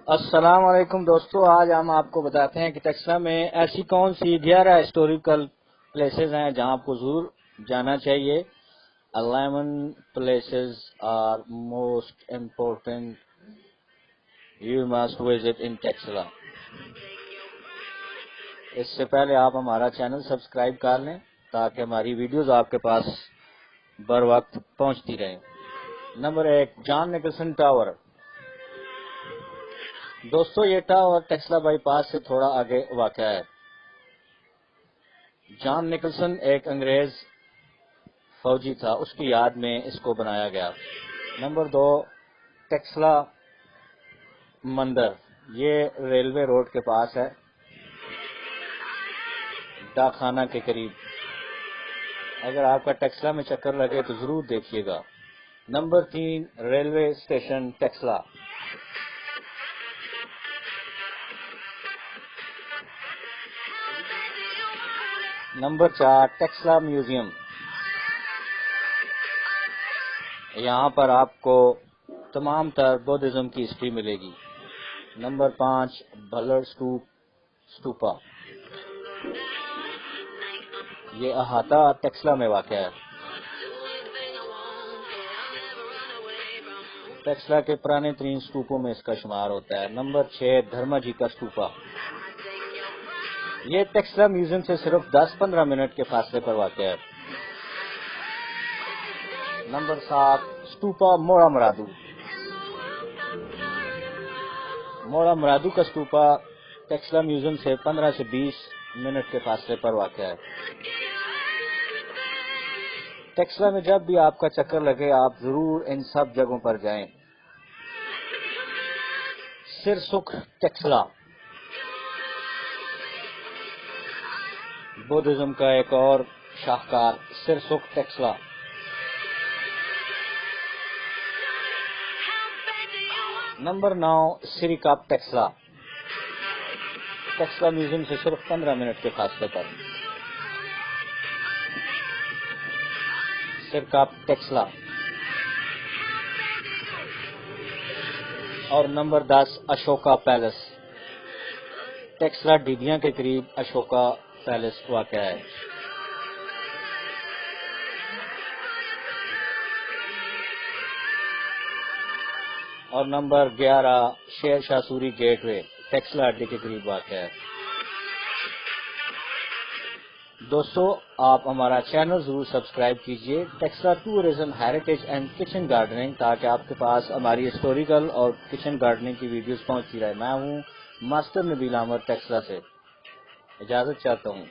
السلام علیکم دوستو، آج ہم آپ کو بتاتے ہیں کہ ٹیکسلا میں ایسی کون سی 11 ہسٹوریکل پلیسز ہیں جہاں آپ کو ضرور جانا چاہیے۔ 11 places are most important you must visit in Texla۔ اس سے پہلے آپ ہمارا چینل سبسکرائب کر لیں تاکہ ہماری ویڈیوز آپ کے پاس بر وقت پہنچتی رہیں۔ Number 1، John Nicholson tower. دوستو یہ ٹاور ٹیکسلا بائی پاس سے تھوڑا آگے واقع ہے۔ جان نکلسن ایک انگریز فوجی تھا، اس کی یاد میں اس کو بنایا گیا۔ نمبر 2، ٹیکسلا مندر، یہ ریلوے روڈ کے پاس ہے، ڈاک خانہ کے قریب۔ اگر آپ کا ٹیکسلا میں چکر لگے تو ضرور دیکھیے گا۔ Number 3، railway station Taxila. Number 4، Taxila museum, یہاں پر آپ کو تمام تر بودھزم کی ہسٹری ملے گی۔ نمبر 5، بھلر سٹوپا، یہ احاطہ ٹیکسلا میں واقع ہے۔ ٹیکسلا کے پرانے ترین سٹوپوں میں اس کا شمار ہوتا ہے۔ نمبر 6، دھرما جی کا سٹوپا، یہ ٹیکسلا میوزیم سے صرف 10-15 منٹ کے فاصلے پر واقع ہے۔ نمبر 7، سٹوپا موڑا مرادو، موڑا مرادو کا سٹوپا ٹیکسلا میوزیم سے 15 سے 20 منٹ کے فاصلے پر واقع ہے۔ ٹیکسلا میں جب بھی آپ کا چکر لگے آپ ضرور ان سب جگہوں پر جائیں۔ سرسکھ ٹیکسلا، بودھزم کا ایک اور شاہکار سرسکھ ٹیکسلا۔ نمبر 9، سریکاپ ٹیکسلا، ٹیکسلا میوزیم سے صرف 15 منٹ کے فاصلے پر۔ سریکاپ ٹیکسلا۔ اور نمبر 10، اشوکا پیلس، ٹیکسلا ڈیڈیاں کے قریب اشوکا پیلس واقع ہے۔ اور نمبر 11، شیر شاہ سوری گیٹ وے، ٹیکسلا اڈے کے قریب واقع ہے۔ دوستو آپ ہمارا چینل ضرور سبسکرائب کیجئے، Taxila tourism heritage and kitchen gardening, تاکہ آپ کے پاس ہماری ہسٹوریکل اور کچن گارڈننگ کی ویڈیوز پہنچتی رہے۔ میں ہوں ماسٹر نبیل احمد ٹیکسلا سے، اجازت چاہتا ہوں۔